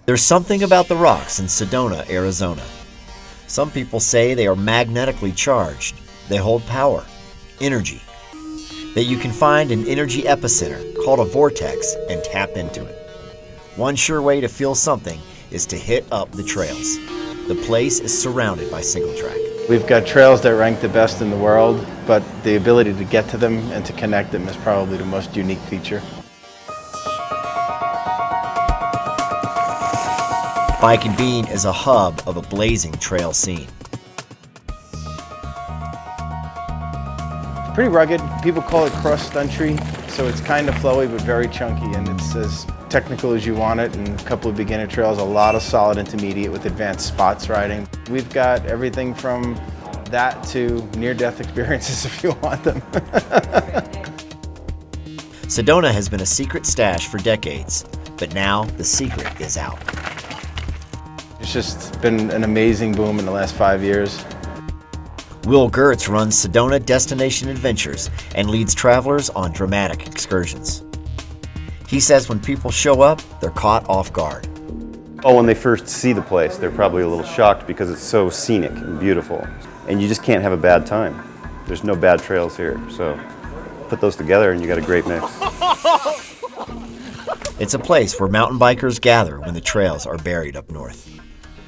There's something about the rocks in Sedona, Arizona. Some people say they are magnetically charged. They hold power, energy, that you can find an energy epicenter called a vortex and tap into it. One sure way to feel something is to hit up the trails. The place is surrounded by single track. We've got trails that rank the best in the world, but the ability to get to them and to connect them is probably the most unique feature. Bike and Bean is a hub of a blazing trail scene. It's pretty rugged. People call it cross-country, so it's kind of flowy but very chunky, and it's as technical as you want it, and a couple of beginner trails, a lot of solid intermediate with advanced spots riding. We've got everything from that to near-death experiences if you want them. Sedona has been a secret stash for decades, but now the secret is out. It's just been an amazing boom in the last 5 years. Will Gertz runs Sedona Destination Adventures and leads travelers on dramatic excursions. He says when people show up, they're caught off guard. Oh, when they first see the place, they're probably a little shocked because it's so scenic and beautiful. And you just can't have a bad time. There's no bad trails here, so put those together and you got a great mix. It's a place where mountain bikers gather when the trails are buried up north.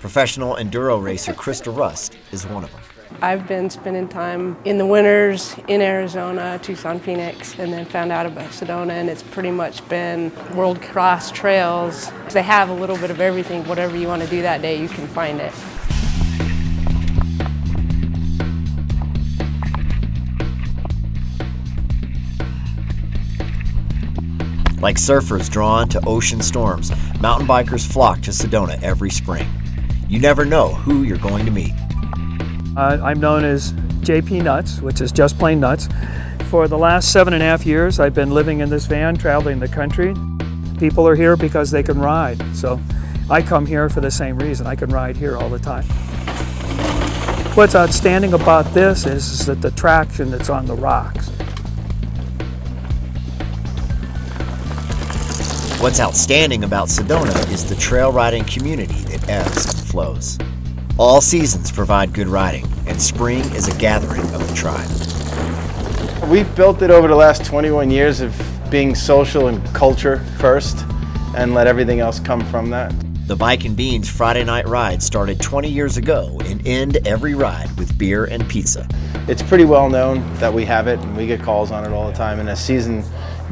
Professional enduro racer Krista Rust is one of them. I've been spending time in the winters in Arizona, Tucson, Phoenix, and then found out about Sedona, and it's pretty much been world-class trails. They have a little bit of everything. Whatever you want to do that day, you can find it. Like surfers drawn to ocean storms, mountain bikers flock to Sedona every spring. You never know who you're going to meet. I'm known as JP Nuts, which is just plain nuts. For the last 7.5 years, I've been living in this van, traveling the country. People are here because they can ride, so I come here for the same reason. I can ride here all the time. What's outstanding about this is that the traction that's on the rocks. What's outstanding about Sedona is the trail riding community that ebbs and flows. All seasons provide good riding, and spring is a gathering of the tribe. We've built it over the last 21 years of being social and culture first, and let everything else come from that. The Bike and Beans Friday night ride started 20 years ago and end every ride with beer and pizza. It's pretty well known that we have it, and we get calls on it all the time, and as season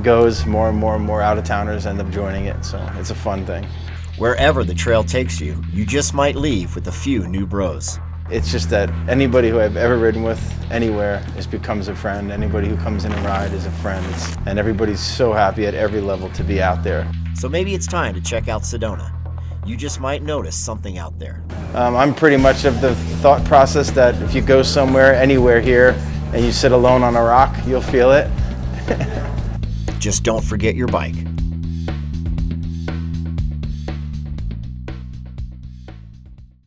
goes, more and more out-of-towners end up joining it, so it's a fun thing. Wherever the trail takes you, you just might leave with a few new bros. It's just that anybody who I've ever ridden with anywhere just becomes a friend. Anybody who comes in and ride is a friend. And everybody's so happy at every level to be out there. So maybe it's time to check out Sedona. You just might notice something out there. I'm pretty much of the thought process that if you go somewhere, anywhere here, and you sit alone on a rock, you'll feel it. Just don't forget your bike.